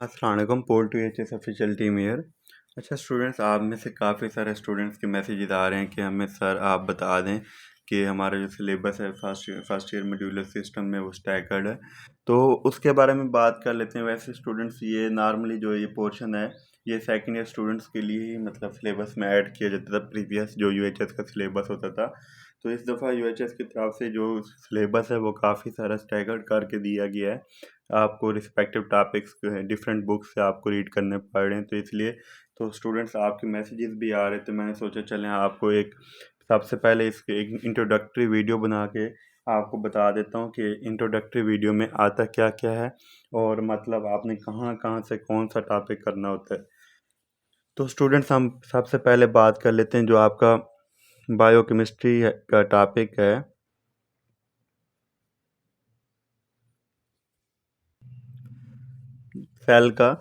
अस्सलाम वालेकुम। Pole to H S official team year. अच्छा स्टूडेंट्स, आप में से काफ़ी सारे स्टूडेंट्स के मैसेजेस आ रहे हैं कि हमें सर आप बता दें कि हमारा जो सिलेबस है फर्स्ट ईयर मॉड्यूलर सिस्टम में वो स्टैगर्ड है, तो उसके बारे में बात कर लेते हैं। वैसे स्टूडेंट्स, ये नॉर्मली जो ये पोर्शन है ये सेकेंड ईयर स्टूडेंट्स के लिए ही मतलब सिलेबस में ऐड किया जाता था। प्रीवियस जो यूएचएस का सिलेबस होता था, तो इस दफ़ा यूएचएस की तरफ से जो सिलेबस है वो काफ़ी सारा स्टैगर्ड करके दिया गया है। आपको रिस्पेक्टिव टॉपिक्स जो है डिफरेंट बुक्स से आपको रीड करने पड़ रहे हैं, तो इसलिए तो स्टूडेंट्स आपके मैसेजेस भी आ रहे थे। मैंने सोचा चलें आपको एक सबसे पहले इसके एक इंट्रोडक्टरी वीडियो बना के आपको बता देता हूँ कि इंट्रोडक्टरी वीडियो में आता क्या क्या है और मतलब आपने कहाँ कहाँ से कौन सा टॉपिक करना होता है। तो स्टूडेंट्स, हम सबसे पहले बात कर लेते हैं जो आपका बायोकेमिस्ट्री का टॉपिक है। सेल का,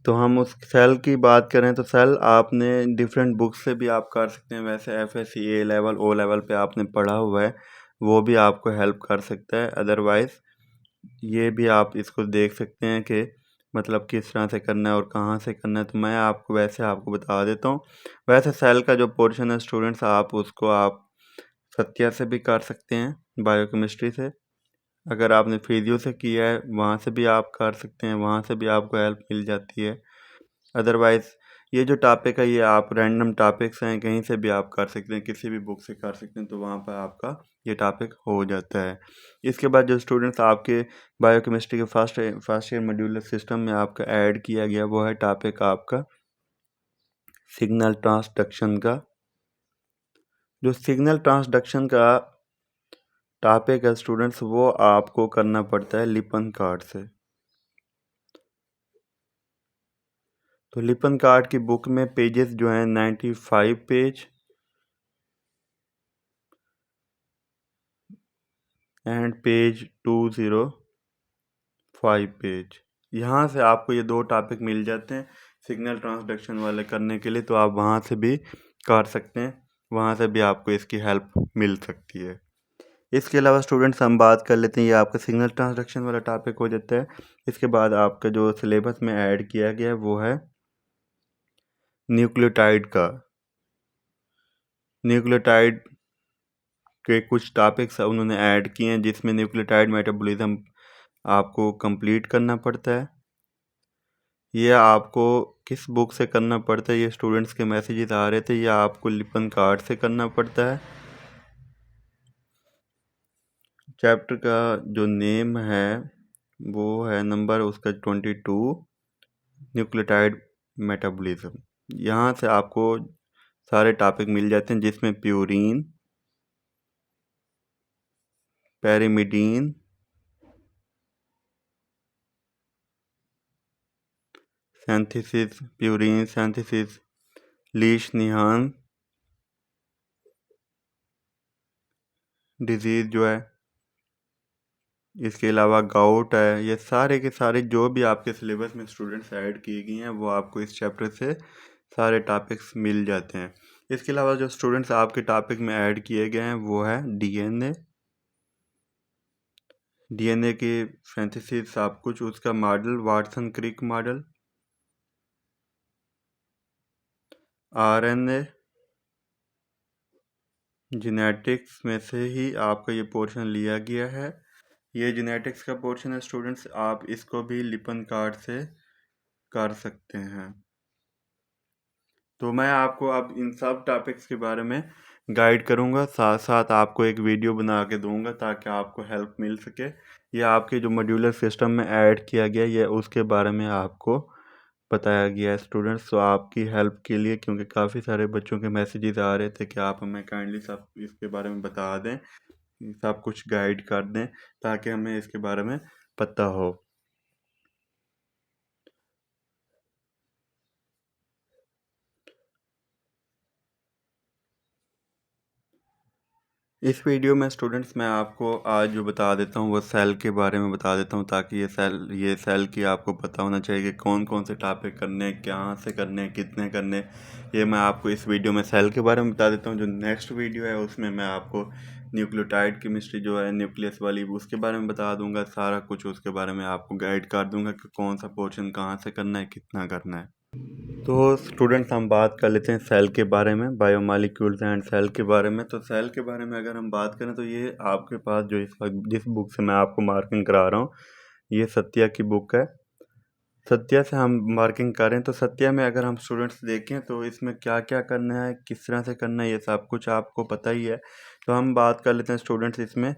तो हम उस सेल की बात करें तो सेल आपने डिफरेंट बुक्स से भी आप कर सकते हैं। वैसे एफएससी ए लेवल ओ लेवल पे आपने पढ़ा हुआ है, वो भी आपको हेल्प कर सकता है। अदरवाइज़ ये भी आप इसको देख सकते हैं कि मतलब किस तरह से करना है और कहाँ से करना है। तो मैं आपको बता देता हूँ। वैसे सेल का जो पोर्शन है स्टूडेंट्स, आप सत्या से भी कर सकते हैं, बायोकेमिस्ट्री से। अगर आपने फिजियो से किया है वहाँ से भी आप कर सकते हैं, वहाँ से भी आपको हेल्प मिल जाती है। अदरवाइज़ ये जो टॉपिक है ये आप रैंडम टॉपिक्स हैं, कहीं से भी आप कर सकते हैं, किसी भी बुक से कर सकते हैं, तो वहाँ पर आपका ये टॉपिक हो जाता है। इसके बाद जो स्टूडेंट्स आपके बायोकेमिस्ट्री के फर्स्ट ईयर मॉड्यूलर सिस्टम में आपका ऐड किया गया वो है टॉपिक आपका सिग्नल ट्रांसडक्शन का। जो सिग्नल ट्रांसडक्शन का टॉपिक है स्टूडेंट्स, वो आपको करना पड़ता है लिपन कार्ड से। तो लिपन कार्ड की बुक में पेजेस जो हैं 95 पेज एंड पेज 205 पेज, यहाँ से आपको ये दो टॉपिक मिल जाते हैं सिग्नल ट्रांसडक्शन वाले करने के लिए। तो आप वहाँ से भी कर सकते हैं, वहाँ से भी आपको इसकी हेल्प मिल सकती है। इसके अलावा स्टूडेंट्स, हम बात कर लेते हैं, ये आपका सिग्नल ट्रांसडक्शन वाला टॉपिक हो जाता है। इसके बाद आपका जो सिलेबस में ऐड किया गया है वो है न्यूक्लियोटाइड का। न्यूक्लियोटाइड के कुछ टॉपिक्स उन्होंने ऐड किए हैं जिसमें न्यूक्लियोटाइड मेटाबॉलिज्म आपको कंप्लीट करना पड़ता है। ये आपको किस बुक से करना पड़ता है, ये स्टूडेंट्स के मैसेजेस आ रहे थे, ये आपको लिपन कार्ड से करना पड़ता है। चैप्टर का जो नेम है वो है नंबर उसका 22, न्यूक्लियोटाइड मेटाबॉलिज्म। यहाँ से आपको सारे टॉपिक मिल जाते हैं जिसमें purine, pyrimidine, synthesis, purine synthesis, Lesch Nyhan disease जो है, इसके अलावा गाउट है। ये सारे के सारे जो भी आपके सिलेबस में स्टूडेंट्स ऐड किए गए हैं वो आपको इस चैप्टर से सारे टॉपिक्स मिल जाते हैं। इसके अलावा जो स्टूडेंट्स आपके टॉपिक में ऐड किए गए हैं वो है डीएनए। डीएनए की सिंथेसिस सब कुछ, उसका model Watson Crick model, RNA, genetics में से ही आपका ये पोर्शन लिया गया है। ये जेनेटिक्स का पोर्शन है स्टूडेंट्स, आप इसको भी लिपन कार्ड से कर सकते हैं। तो मैं आपको अब इन सब टॉपिक्स के बारे में गाइड करूंगा, साथ साथ आपको एक वीडियो बना के दूंगा ताकि आपको हेल्प मिल सके। ये आपके जो मॉड्यूलर सिस्टम में ऐड किया गया ये उसके बारे में आपको बताया गया है स्टूडेंट्स। तो आपकी हेल्प के लिए, क्योंकि काफ़ी सारे बच्चों के मैसेजेस आ रहे थे कि आप हमें काइंडली सब इसके बारे में बता दें, सब कुछ गाइड कर दें ताकि हमें इसके बारे में पता हो। इस वीडियो में स्टूडेंट्स मैं आपको आज जो बता देता हूँ वो सेल के बारे में बता देता हूँ, ताकि ये सेल की आपको पता होना चाहिए कि कौन कौन से टॉपिक करने हैं, कहाँ से करने हैं, कितने करने हैं। ये मैं आपको इस वीडियो में सेल के बारे में बता देता हूँ। जो नेक्स्ट वीडियो है उसमें मैं आपको न्यूक्लियोटाइड केमिस्ट्री जो है न्यूक्लियस वाली उसके बारे में बता दूंगा, सारा कुछ उसके बारे में आपको गाइड कर दूंगा कि कौन सा पोर्शन कहाँ से करना है, कितना करना है। तो स्टूडेंट्स हम बात कर लेते हैं सेल के बारे में, बायोमॉलिक्यूल्स एंड सेल के बारे में। तो सेल के बारे में अगर हम बात करें तो ये आपके पास जो इस वक्त जिस बुक से मैं आपको मार्किंग करा रहा हूँ, ये सत्या की बुक है। सत्या से हम मार्किंग करें तो सत्या में अगर हम स्टूडेंट्स देखें तो इसमें क्या क्या करना है, किस तरह से करना है, ये सब कुछ आपको पता ही है। तो हम बात कर लेते हैं स्टूडेंट्स, इसमें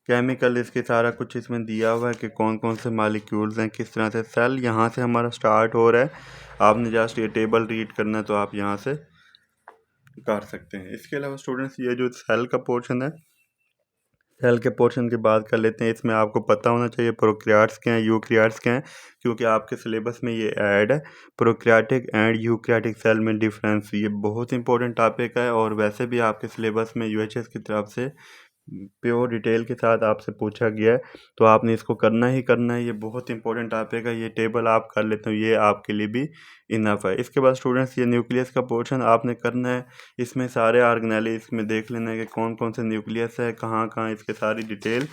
केमिकल इसके सारा कुछ इसमें दिया हुआ है कि कौन कौन से मालिक्यूल्स हैं, किस तरह से सेल यहाँ से हमारा स्टार्ट हो रहा है। आपने जस्ट ये टेबल रीड करना है तो आप यहाँ से कर सकते हैं। इसके अलावा स्टूडेंट्स ये जो सेल का पोर्शन है, सेल के पोर्शन की बात कर लेते हैं। इसमें आपको पता होना चाहिए प्रोकैरियोट्स क्या हैं, यूकैरियोट्स क्या हैं, क्योंकि आपके सिलेबस में ये ऐड है। प्रोकैरियोटिक एंड यूकैरियोटिक सेल में डिफरेंस, ये बहुत इंपॉर्टेंट टॉपिक है और वैसे भी आपके सिलेबस में यूएचएस की तरफ से प्योर डिटेल के साथ आपसे पूछा गया है, तो आपने इसको करना ही करना है। ये बहुत इंपॉर्टेंट टॉपिक है। ये टेबल आप कर लेते हो, ये आपके लिए भी इनफ है। इसके बाद स्टूडेंट्स ये न्यूक्लियस का पोर्शन आपने करना है। इसमें सारे ऑर्गेनेली इसमें देख लेना है कि कौन कौन से न्यूक्लियस है, कहाँ कहाँ, इसके सारी डिटेल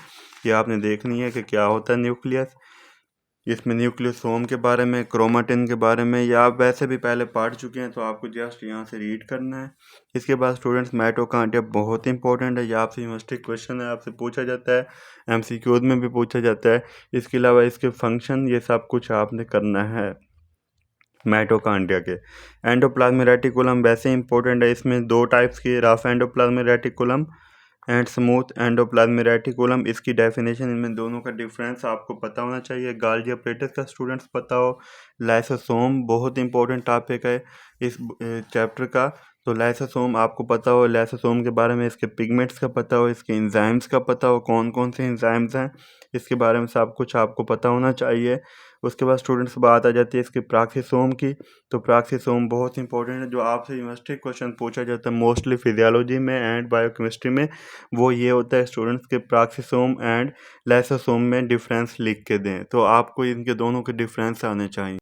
ये आपने देखनी है कि क्या होता है न्यूक्लियस। इसमें न्यूक्लियोसोम के बारे में, क्रोमाटिन के बारे में, या आप वैसे भी पहले पढ़ चुके हैं तो आपको जस्ट यहाँ से रीड करना है। इसके बाद स्टूडेंट्स माइटोकॉन्ड्रिया बहुत इंपॉर्टेंट है, ये आपसे यूनिवर्सिटी क्वेश्चन है, आपसे पूछा जाता है, एमसीक्यूज में भी पूछा जाता है। इसके अलावा इसके फंक्शन ये सब कुछ आपने करना है माइटोकॉन्ड्रिया के। एंडोप्लाज्मिक रेटिकुलम वैसे इंपॉर्टेंट है। इसमें दो टाइप्स की, rough endoplasmic reticulum and smooth endoplasmic reticulum. इसकी डेफिनेशन, इनमें दोनों का डिफरेंस आपको पता होना चाहिए। गाल्गी अपरेटस का स्टूडेंट्स पता हो। लाइसोसोम बहुत इंपॉर्टेंट टॉपिक है इस चैप्टर का, तो लाइसोसोम आपको पता हो, लाइसोसोम के बारे में, इसके पिगमेंट्स का पता हो, इसके एंजाइम्स का पता हो, कौन कौन से एंजाइम्स हैं, इसके बारे में सब कुछ आपको पता होना चाहिए। उसके बाद स्टूडेंट्स बात आ जाती है इसके प्राक्सिसोम की। तो प्राक्सिसोम बहुत इंपॉर्टेंट है, जो आपसे यूनिवर्सिटी क्वेश्चन पूछा जाता है मोस्टली फिजियोलॉजी में एंड बायोकेमिस्ट्री में, वो ये होता है स्टूडेंट्स के प्राक्सिसोम एंड लाइसोसोम में डिफरेंस लिख के दें। तो आपको इनके दोनों के डिफरेंस आने चाहिए।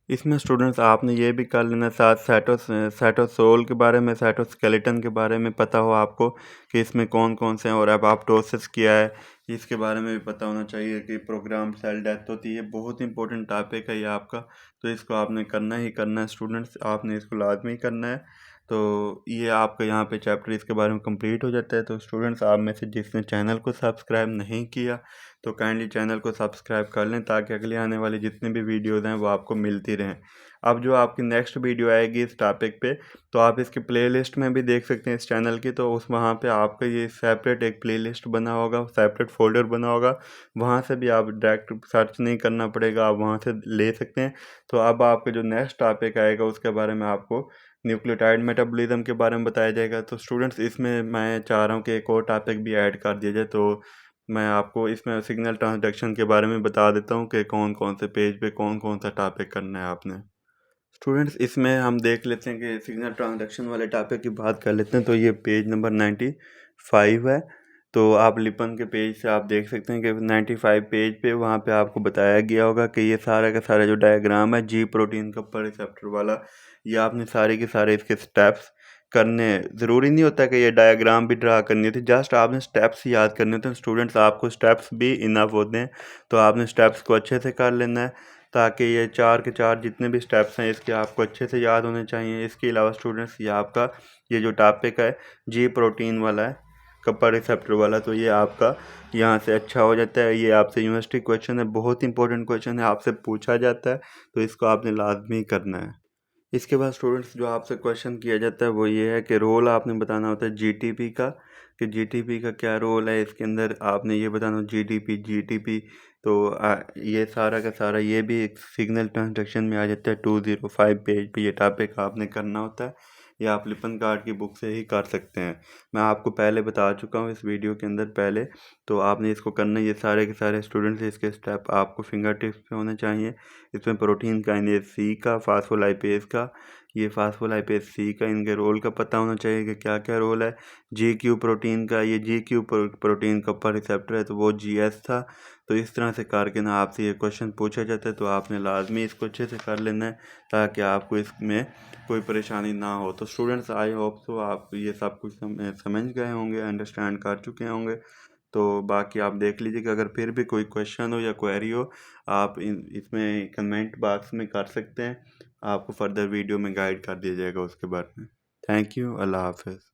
इसमें स्टूडेंट्स आपने ये भी कर लेना साथ साइटोसोल के बारे में, साइटोस्केलेटन के बारे में पता हो आपको कि इसमें कौन कौन से हैं, और एपोप्टोसिस क्या है इसके बारे में भी पता होना चाहिए कि प्रोग्राम सेल डेथ होती है। बहुत इंपॉर्टेंट टॉपिक है ये आपका, तो इसको आपने करना ही करना है स्टूडेंट्स, आपने इसको लाजमी करना है। तो ये आपका यहाँ पे चैप्टर इसके बारे में कंप्लीट हो जाता है। तो स्टूडेंट्स आप में से जिसने चैनल को सब्सक्राइब नहीं किया तो काइंडली चैनल को सब्सक्राइब कर लें, ताकि अगले आने वाली जितने भी वीडियोज़ हैं वो आपको मिलती रहें। अब जो आपकी नेक्स्ट वीडियो आएगी इस टॉपिक पे, तो आप इसकी प्लेलिस्ट में भी देख सकते हैं इस चैनल की। तो उस वहाँ पे आपका ये सेपरेट एक प्लेलिस्ट बना होगा, सेपरेट फोल्डर बना होगा, वहाँ से भी आप डायरेक्ट सर्च नहीं करना पड़ेगा, आप वहाँ से ले सकते हैं। तो अब आपका जो नेक्स्ट टॉपिक आएगा उसके बारे में आपको न्यूक्लियोटाइड मेटाबॉलिज्म के बारे में बताया जाएगा। तो स्टूडेंट्स इसमें मैं चाह रहा हूँ कि एक और टॉपिक भी ऐड कर दिया जाए। तो मैं आपको इसमें सिग्नल ट्रांसडक्शन के बारे में बता देता हूँ कि कौन कौन से पेज पे कौन कौन सा टॉपिक करना है आपने। स्टूडेंट्स इसमें हम देख लेते हैं कि सिग्नल ट्रांसडक्शन वाले टॉपिक की बात कर लेते हैं। तो ये पेज नंबर 95 है। तो आप लिपन के पेज से आप देख सकते हैं कि 95 पेज पे वहाँ पे आपको बताया गया होगा कि ये सारा का सारा जो डायग्राम है जी प्रोटीन का पर रिसेप्टर वाला, ये आपने सारे के सारे इसके स्टेप्स करने हैं। ज़रूरी नहीं होता कि ये डायग्राम भी ड्रा करनी होती, जस्ट आपने स्टेप्स याद करने होते हैं। स्टूडेंट्स आपको स्टेप्स भी इनफ होते हैं, तो आपने स्टेप्स को अच्छे से कर लेना है, ताकि ये 4 के 4 जितने भी स्टेप्स हैं इसके आपको अच्छे से याद होने चाहिए। इसके अलावा स्टूडेंट्स ये आपका ये जो टॉपिक है जी प्रोटीन वाला है, कपर रिसेप्टर वाला, तो ये आपका यहाँ से अच्छा हो जाता है। ये आपसे यूनिवर्सिटी क्वेश्चन है, बहुत इंपॉर्टेंट क्वेश्चन है, आपसे पूछा जाता है, तो इसको आपने लाजमी करना है। इसके बाद स्टूडेंट्स जो आपसे क्वेश्चन किया जाता है वो ये है कि रोल आपने बताना होता है जीटीपी का, कि जीटीपी का क्या रोल है इसके अंदर, आपने ये बताना जीटीपी। तो ये सारा का सारा ये भी एक सिग्नल ट्रांसडक्शन में आ जाता है। 205 पेज पे ये टॉपिक आपने करना होता है, या आप लिपन कार्ड की बुक से ही कर सकते हैं। मैं आपको पहले बता चुका हूँ इस वीडियो के अंदर पहले, तो आपने इसको करना, ये सारे के सारे स्टूडेंट्स इसके स्टेप आपको फिंगर टिप्स पे होने चाहिए। इसमें प्रोटीन काइनेज सी का, फास्फोलाइपेज का, ये फास्फोलाइपेज सी का, इनके रोल का पता होना चाहिए कि क्या क्या रोल है। GQ प्रोटीन का, ये GQ प्रोटीन का ऊपर रिसेप्टर है तो वो GS था। तो इस तरह से करके ना आपसे ये क्वेश्चन पूछा जाता है, तो आपने लाजमी इसको अच्छे से कर लेना है ताकि आपको इसमें कोई परेशानी ना हो। तो स्टूडेंट्स, आई होप सो आप ये सब कुछ समझ गए होंगे, अंडरस्टैंड कर चुके होंगे। तो बाकी आप देख लीजिए कि अगर फिर भी कोई क्वेश्चन हो या क्वेरी हो, आप इसमें कमेंट बॉक्स में कर सकते हैं। आपको फर्दर वीडियो में गाइड कर दिया जाएगा उसके बारे में। Thank you. अल्लाह हाफ़िज़।